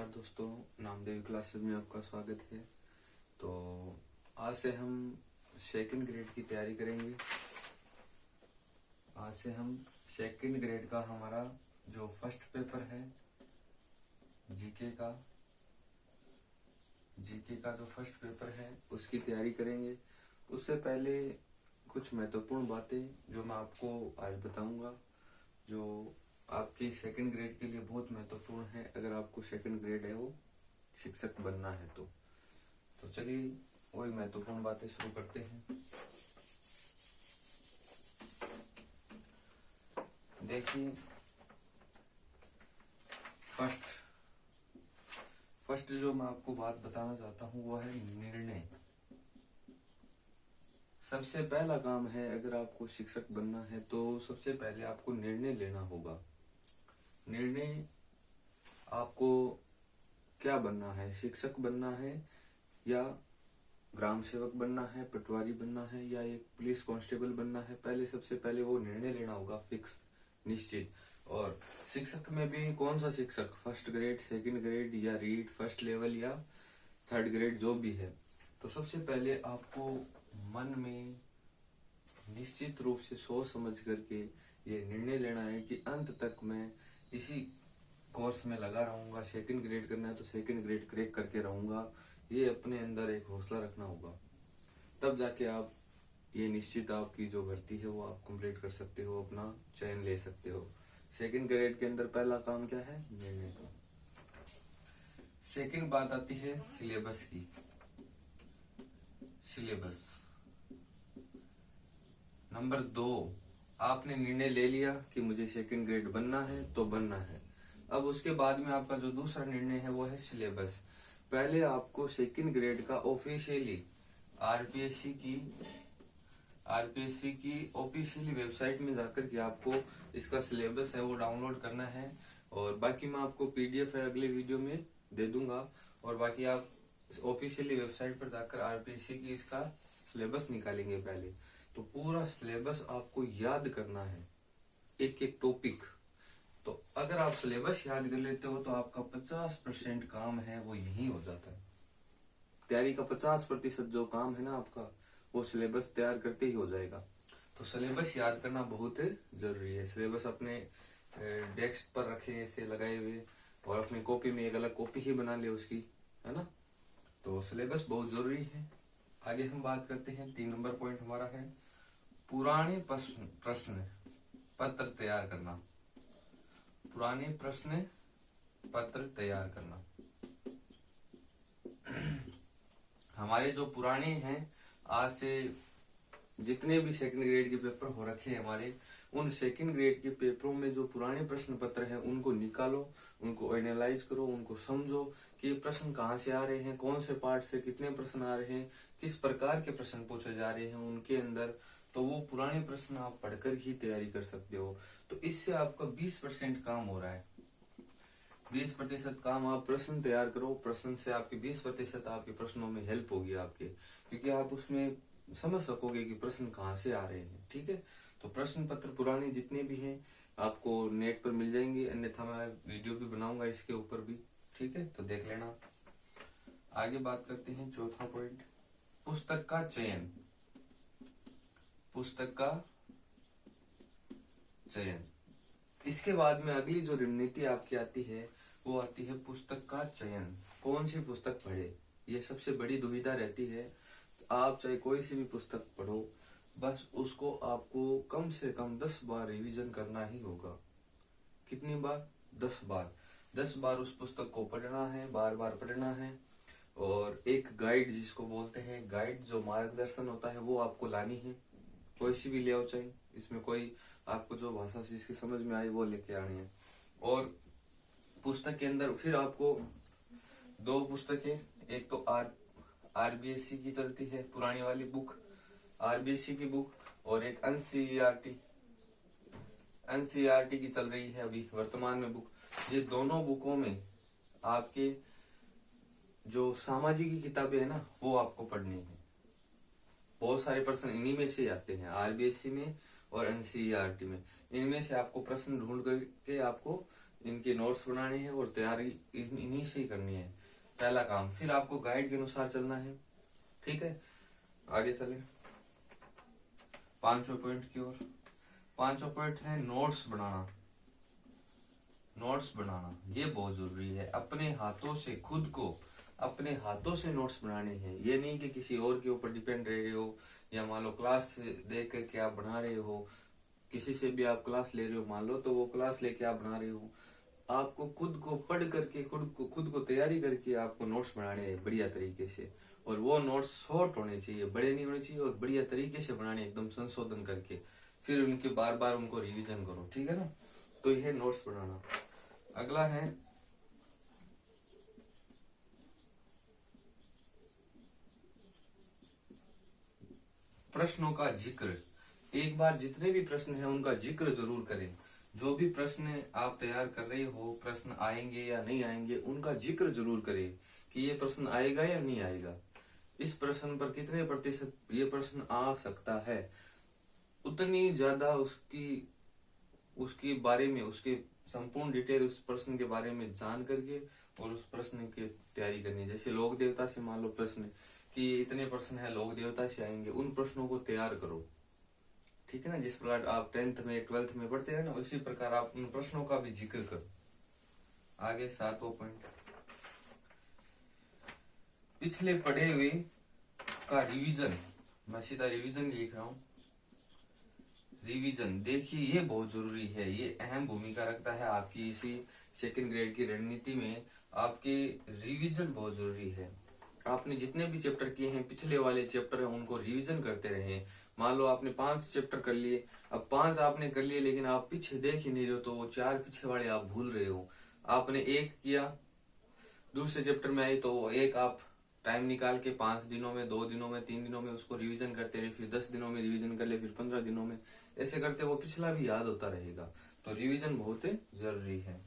नमस्कार दोस्तों, नामदेव क्लासेस में आपका स्वागत है। तो आज से हम सेकंड ग्रेड की तैयारी करेंगे। आज से हम सेकंड ग्रेड का हमारा जो फर्स्ट पेपर है जीके का जो फर्स्ट पेपर है उसकी तैयारी करेंगे। उससे पहले कुछ महत्वपूर्ण बातें जो मैं आपको आज बताऊंगा, जो आपके सेकंड ग्रेड के लिए बहुत महत्वपूर्ण है। अगर आपको सेकंड ग्रेड है वो शिक्षक बनना है तो चलिए वही महत्वपूर्ण बातें शुरू करते हैं। देखिए, फर्स्ट जो मैं आपको बात बताना चाहता हूँ वो है निर्णय। सबसे पहला काम है, अगर आपको शिक्षक बनना है तो सबसे पहले आपको निर्णय लेना होगा। निर्णय आपको क्या बनना है, शिक्षक बनना है या ग्राम सेवक बनना है, पटवारी बनना है या एक पुलिस कांस्टेबल बनना है। पहले सबसे पहले वो निर्णय लेना होगा, फिक्स, निश्चित। और शिक्षक में भी कौन सा शिक्षक, फर्स्ट ग्रेड, सेकंड ग्रेड या रीड फर्स्ट लेवल या थर्ड ग्रेड, जो भी है। तो सबसे पहले आपको मन में निश्चित रूप से सोच समझ करके ये निर्णय लेना है कि अंत तक मैं इसी कोर्स में लगा रहूंगा। सेकंड ग्रेड करना है तो सेकंड ग्रेड क्रैक करके रहूंगा। ये अपने अंदर एक हौसला रखना होगा, तब जाके आप ये निश्चित आपकी जो भर्ती है वो आप कंप्लीट कर सकते हो, अपना चयन ले सकते हो। सेकंड ग्रेड के अंदर पहला काम क्या है, निर्णय का। सेकंड बात आती है सिलेबस की। सिलेबस नंबर 2, आपने निर्णय ले लिया कि मुझे सेकंड ग्रेड बनना है तो बनना है। अब उसके बाद में आपका जो दूसरा निर्णय है वो है सिलेबस। पहले आपको सेकंड ग्रेड का ऑफिशियली आरपीएससी की ऑफिशियली वेबसाइट में जाकर के आपको इसका सिलेबस है वो डाउनलोड करना है। और बाकी मैं आपको पीडीएफ है अगले वीडियो में दे दूंगा। और बाकी आप ऑफिशियली वेबसाइट पर जाकर आरपीएससी की इसका सिलेबस निकालेंगे पहले। तो पूरा सिलेबस आपको याद करना है, एक एक टॉपिक। तो अगर आप सिलेबस याद कर लेते हो तो आपका 50% काम है वो यही हो जाता है। तैयारी का 50% जो काम है ना आपका, वो सिलेबस तैयार करते ही हो जाएगा। तो सिलेबस याद करना बहुत जरूरी है। सिलेबस अपने डेस्क पर रखे ऐसे लगाए हुए, और अपनी कॉपी में एक अलग कॉपी ही बना ले उसकी, है ना। तो सिलेबस बहुत जरूरी है। आगे हम बात करते हैं, 3 नंबर पॉइंट हमारा है पुराने प्रश्न पत्र तैयार करना। पुराने प्रश्न पत्र तैयार करना। हमारे जो पुराने हैं, आज से जितने भी सेकंड ग्रेड के पेपर हो रखे हैं हमारे, उन सेकंड ग्रेड के पेपरों में जो पुराने प्रश्न पत्र हैं उनको निकालो, उनको एनालाइज करो, उनको समझो कि ये प्रश्न कहाँ से आ रहे हैं, कौन से पार्ट से कितने प्रश्न आ रहे हैं, किस प्रकार के प्रश्न पूछे जा रहे हैं उनके अंदर। तो वो पुराने प्रश्न आप पढ़कर ही तैयारी कर सकते हो। तो इससे आपका 20% काम हो रहा है। 20% काम आप प्रश्न तैयार करो, प्रश्न से आपके 20% आपके प्रश्नों में हेल्प होगी आपके, क्योंकि आप उसमें समझ सकोगे कि प्रश्न कहाँ से आ रहे हैं। ठीक है, तो प्रश्न पत्र पुराने जितने भी हैं आपको नेट पर मिल जाएंगे, अन्यथा मैं वीडियो भी बनाऊंगा इसके ऊपर भी। ठीक है, तो देख लेना। आगे बात करते हैं, चौथा पॉइंट, पुस्तक का चयन। पुस्तक का चयन। इसके बाद में अगली जो रणनीति आपकी आती है वो आती है पुस्तक का चयन। कौन सी पुस्तक पढ़े, ये सबसे बड़ी दुविधा रहती है। तो आप चाहे कोई सी भी पुस्तक पढ़ो, बस उसको आपको कम से कम 10 बार रिवीजन करना ही होगा। कितनी बार, 10 बार। 10 बार उस पुस्तक को पढ़ना है, बार बार पढ़ना है। और एक गाइड जिसको बोलते हैं, गाइड जो मार्गदर्शन होता है वो आपको लानी है। कोई सी भी ले आओ, चाहिए इसमें कोई आपको जो भाषा से इसकी समझ में आई वो लेके आनी है। और पुस्तक के अंदर फिर आपको 2 पुस्तकें, एक तो आरबीएससी की चलती है पुरानी वाली बुक, आरबीएससी की बुक, और एक एनसीईआरटी की चल रही है अभी वर्तमान में बुक। ये दोनों बुकों में आपके जो सामाजिक की किताबें है ना वो आपको पढ़नी है। बहुत सारे प्रश्न इन्हीं में से आते हैं, आरबीएससी में और एनसीईआरटी में। इनमें से आपको प्रश्न ढूंढ करके आपको इनके नोट्स बनाने हैं और तैयारी इन्हीं से ही करनी है, पहला काम। फिर आपको गाइड के अनुसार चलना है, ठीक है। आगे चले 5वां पॉइंट की ओर। 5वां पॉइंट है नोट्स बनाना। नोट्स बनाना ये बहुत जरूरी है। अपने हाथों से, खुद को अपने हाथों से नोट्स बनाने हैं। ये नहीं कि किसी और के ऊपर डिपेंड रह रहे हो, या मान लो क्लास देख करके आप बना रहे हो, किसी से भी आप क्लास ले रहे हो मान लो, तो वो क्लास लेके आप बना रहे हो। आपको खुद को पढ़ करके, खुद को तैयारी करके आपको नोट्स बनाने हैं बढ़िया तरीके से। और वो नोट्स शॉर्ट होने चाहिए, बड़े नहीं होने चाहिए, और बढ़िया तरीके से बनाने, एकदम संशोधन करके। फिर उनके बार बार उनको रिवीजन करो, ठीक है ना। तो यह नोट्स बनाना। अगला है प्रश्नों का जिक्र। एक बार जितने भी प्रश्न हैं उनका जिक्र जरूर करें। जो भी प्रश्न आप तैयार कर रहे हो, प्रश्न आएंगे या नहीं आएंगे, उनका जिक्र जरूर करें कि ये प्रश्न आएगा या नहीं आएगा, इस प्रश्न पर कितने प्रतिशत ये प्रश्न आ सकता है। उतनी ज्यादा उसकी उसके बारे में, उसके संपूर्ण डिटेल उस प्रश्न के बारे में जान करके और उस प्रश्न की तैयारी करनी। जैसे लोक देवता से मान लो प्रश्न कि इतने प्रश्न है लोक देवता से आएंगे, उन प्रश्नों को तैयार करो, ठीक है ना। जिस प्रकार आप 10th में 12th में पढ़ते हैं ना, उसी प्रकार आप उन प्रश्नों का भी जिक्र करो। आगे 7वां पॉइंट, पिछले पढ़े हुए का रिवीजन। मैं सीधा रिवीजन लिख रहा हूं। रिवीजन देखिए ये बहुत जरूरी है, ये अहम भूमिका रखता है आपकी इसी सेकंड ग्रेड की रणनीति में। आपके रिवीजन बहुत जरूरी है। आपने जितने भी चैप्टर किए हैं, पिछले वाले चैप्टर हैं, उनको रिवीजन करते रहे। मान लो आपने 5 चैप्टर कर लिए, अब 5 आपने कर लिए, लेकिन आप पीछे देख ही नहीं रहे हो, तो वो 4 पीछे वाले आप भूल रहे हो। आपने एक किया, दूसरे चैप्टर में आई, तो वो एक आप टाइम निकाल के 5 दिनों में, 2 दिनों में, 3 दिनों में उसको रिवीजन करते रहे। फिर 10 दिनों में रिवीजन कर ले, फिर 15 दिनों में, ऐसे करते वो पिछला भी याद होता रहेगा। तो रिवीजन बहुत जरूरी है।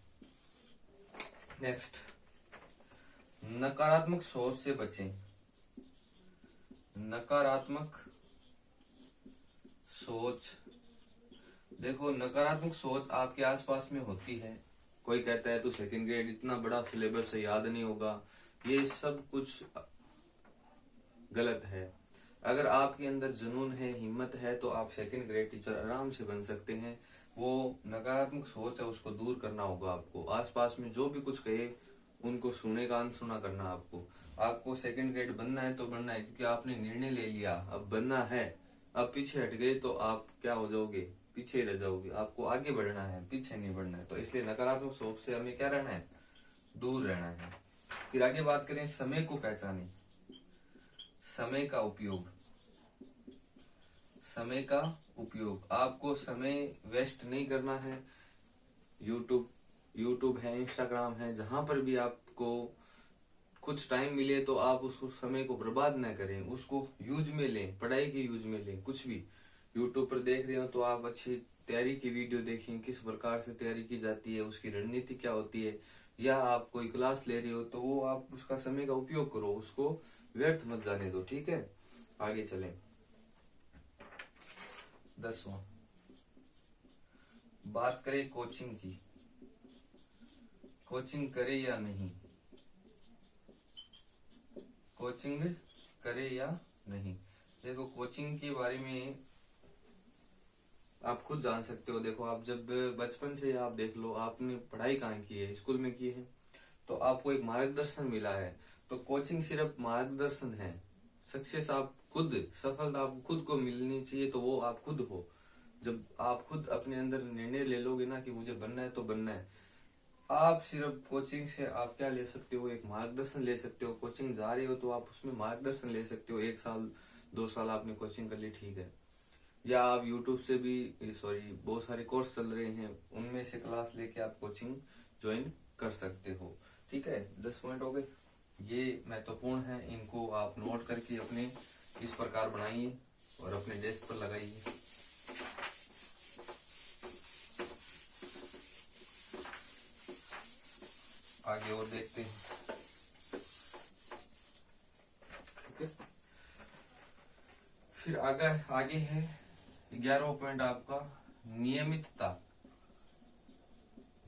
नेक्स्ट, नकारात्मक सोच से बचें। नकारात्मक सोच, देखो नकारात्मक सोच आपके आसपास में होती है। कोई कहता है तू सेकंड ग्रेड, इतना बड़ा सिलेबस है, याद नहीं होगा। ये सब कुछ गलत है। अगर आपके अंदर जुनून है, हिम्मत है, तो आप सेकंड ग्रेड टीचर आराम से बन सकते हैं। वो नकारात्मक सोच है, उसको दूर करना होगा आपको। आसपास में जो भी कुछ कहे उनको सुने का अनसुना करना आपको। आपको सेकंड ग्रेड बनना है तो बनना है, क्योंकि आपने निर्णय ले लिया, अब बनना है। अब पीछे हट गए तो आप क्या हो जाओगे, पीछे रह जाओगे। आपको आगे बढ़ना है, पीछे नहीं बढ़ना है। तो इसलिए नकारात्मक सोच से हमें क्या रहना है, दूर रहना है। फिर आगे बात करें, समय को पहचानें। समय का उपयोग, समय का उपयोग, आपको समय वेस्ट नहीं करना है। यूट्यूब है, इंस्टाग्राम है, जहां पर भी आपको कुछ टाइम मिले तो आप उस समय को बर्बाद न करें, उसको यूज में लें, पढ़ाई के यूज में लें। कुछ भी यूट्यूब पर देख रहे हो तो आप अच्छी तैयारी की वीडियो देखें, किस प्रकार से तैयारी की जाती है, उसकी रणनीति क्या होती है। या आप कोई क्लास ले रहे हो तो वो आप उसका समय का उपयोग करो, उसको व्यर्थ मत जाने दो, ठीक है। आगे चलें 10वां, बात करें कोचिंग की। कोचिंग करे या नहीं, कोचिंग करे या नहीं। देखो कोचिंग के बारे में आप खुद जान सकते हो। देखो आप जब बचपन से आप देख लो, आपने पढ़ाई कहाँ की है, स्कूल में की है, तो आपको एक मार्गदर्शन मिला है। तो कोचिंग सिर्फ मार्गदर्शन है। सक्सेस आप खुद, सफलता आपको खुद को मिलनी चाहिए, तो वो आप खुद हो। जब आप खुद अपने अंदर निर्णय ले लोगे ना कि मुझे बनना है तो बनना है। आप सिर्फ कोचिंग से आप क्या ले सकते हो, एक मार्गदर्शन ले सकते हो। कोचिंग जा रहे हो तो आप उसमें मार्गदर्शन ले सकते हो। 1 साल 2 साल आपने कोचिंग कर ली, ठीक है। या आप यूट्यूब से भी, बहुत सारे कोर्स चल रहे हैं, उनमें से क्लास लेके आप कोचिंग ज्वाइन कर सकते हो, ठीक है। 10 पॉइंट हो गए, ये महत्वपूर्ण है। इनको आप नोट करके अपने इस प्रकार बनाइए और अपने डेस्क पर लगाइए। आगे और देखते हैं, ठीक है। फिर आगे है 11वां पॉइंट आपका, नियमितता।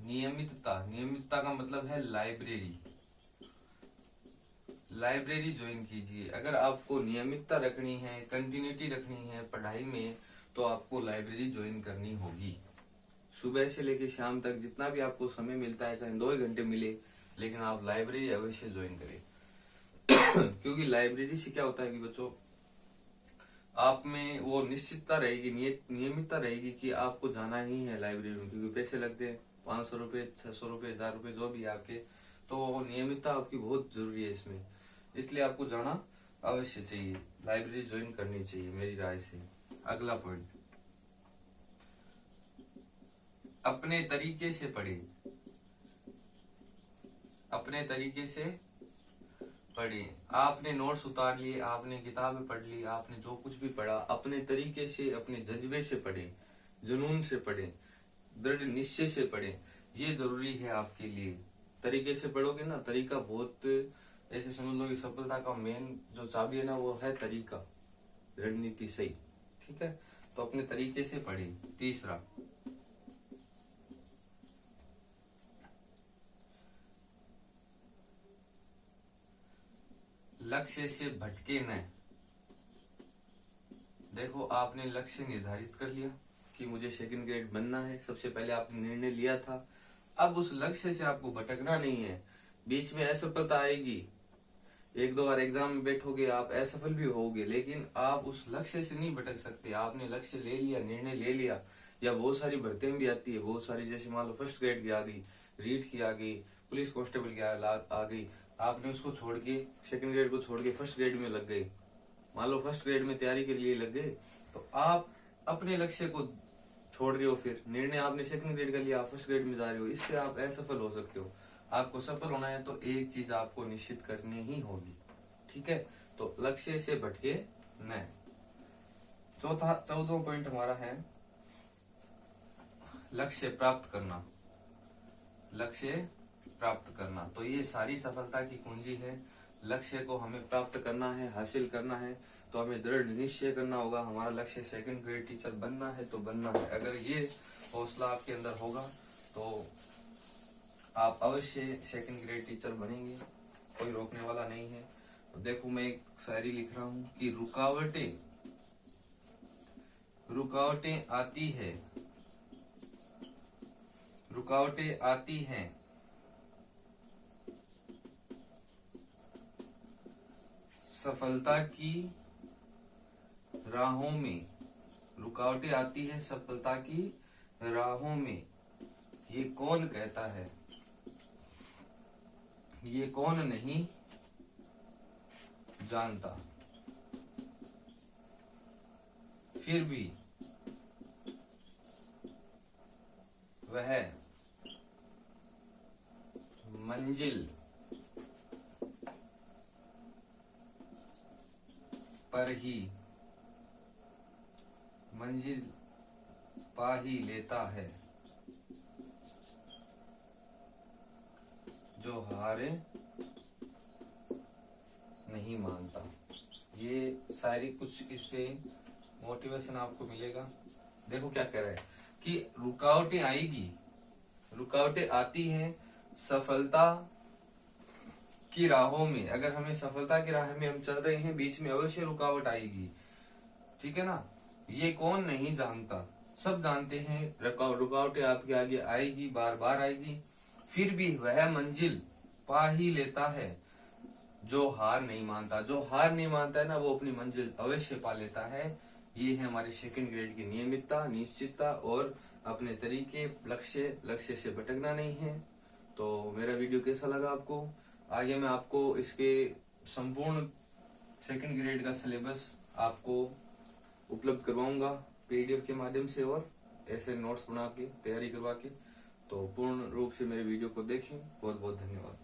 नियमितता का मतलब है लाइब्रेरी। लाइब्रेरी ज्वाइन कीजिए। अगर आपको नियमितता रखनी है, कंटिन्यूटी रखनी है पढ़ाई में, तो आपको लाइब्रेरी ज्वाइन करनी होगी। सुबह से लेकर शाम तक जितना भी आपको समय मिलता है, चाहे 2 घंटे मिले, लेकिन आप लाइब्रेरी अवश्य ज्वाइन करें। क्योंकि लाइब्रेरी से क्या होता है कि बच्चों, आप में वो निश्चितता रहेगी, नियमितता रहेगी कि आपको जाना ही है लाइब्रेरी में। क्योंकि पैसे लगते हैं 500 रुपए, 600 रुपए, 1000 रुपए, जो भी आपके, तो नियमितता आपकी बहुत जरूरी है इसमें। इसलिए आपको जाना अवश्य चाहिए, लाइब्रेरी ज्वाइन करनी चाहिए मेरी राय से। अगला पॉइंट, अपने तरीके से पढ़े। अपने तरीके से पढ़े। आपने नोट्स उतार लिए, आपने किताबें पढ़ ली, आपने जो कुछ भी पढ़ा, अपने तरीके से, अपने जज्बे से पढ़े, जुनून से पढ़े, दृढ़ निश्चय से पढ़े। ये जरूरी है आपके लिए। तरीके से पढ़ोगे ना, तरीका बहुत, ऐसे समझ लो कि सफलता का मेन जो चाबी है ना, वो है तरीका, रणनीति सही। ठीक है, तो अपने तरीके से पढ़े। तीसरा, लक्ष्य से भटके न। देखो, आपने लक्ष्य निर्धारित कर लिया कि मुझे सेकंड ग्रेड बनना है, सबसे पहले आपने निर्णय लिया था। अब उस लक्ष्य से आपको भटकना नहीं है। बीच में असफलता आएगी, 1-2 बार एग्जाम में बैठोगे, आप असफल भी होगे, लेकिन आप उस लक्ष्य से नहीं भटक सकते। आपने लक्ष्य ले लिया, निर्णय ले लिया। या बहुत सारी भर्तियां भी आती है, बहुत सारी, जैसे मान लो फर्स्ट ग्रेड की आ गई, रीट की आ गई, पुलिस कांस्टेबल की आ गई। आपने उसको छोड़ के, सेकंड ग्रेड को छोड़ के फर्स्ट ग्रेड में लग गए, मान लो फर्स्ट ग्रेड में तैयारी के लिए लग गए, तो आप अपने लक्ष्य को छोड़ रहे हो। फिर निर्णय आपने सेकंड ग्रेड का लिया, फर्स्ट ग्रेड में जा रहे हो, इससे आप असफल हो सकते हो। आपको सफल होना है तो एक चीज आपको निश्चित करनी ही होगी। ठीक है, तो लक्ष्य से भटके न। 14वां पॉइंट हमारा है लक्ष्य प्राप्त करना। लक्ष्य प्राप्त करना, तो ये सारी सफलता की कुंजी है। लक्ष्य को हमें प्राप्त करना है, हासिल करना है, तो हमें दृढ़ निश्चय करना होगा। हमारा लक्ष्य सेकंड ग्रेड टीचर बनना है तो बनना है। अगर ये हौसला आपके अंदर होगा तो आप अवश्य सेकंड ग्रेड टीचर बनेंगे, कोई रोकने वाला नहीं है। तो देखो, मैं एक शायरी लिख रहा हूं कि रुकावटें आती है, रुकावटें आती हैं, सफलता की राहों में। रुकावटें आती है सफलता की राहों में, ये कौन कहता है, ये कौन नहीं जानता। फिर भी वह मंजिल पर ही, मंजिल पा ही लेता है, जो हारे नहीं मानता। ये शायरी कुछ इससे मोटिवेशन आपको मिलेगा। देखो क्या कह रहा है कि रुकावटें आएगी, रुकावटें आती हैं सफलता की राहों में। अगर हमें सफलता की राह में हम चल रहे हैं, बीच में अवश्य रुकावट आएगी। ठीक है ना, ये कौन नहीं जानता, सब जानते हैं। रुकावटें आपके आगे आएगी, बार बार आएगी, फिर भी वह मंजिल पा ही लेता है, जो हार नहीं मानता। जो हार नहीं मानता है ना, वो अपनी मंजिल अवश्य पा लेता है। ये है हमारी सेकंड ग्रेड की नियमितता, निश्चितता और अपने तरीके, लक्ष्य से भटकना नहीं है। तो मेरा वीडियो कैसा लगा आपको? आगे मैं आपको इसके संपूर्ण सेकंड ग्रेड का सिलेबस आपको उपलब्ध करवाऊंगा पीडीएफ के माध्यम से, और ऐसे नोट्स बना के तैयारी करवा के। तो पूर्ण रूप से मेरे वीडियो को देखें। बहुत बहुत धन्यवाद।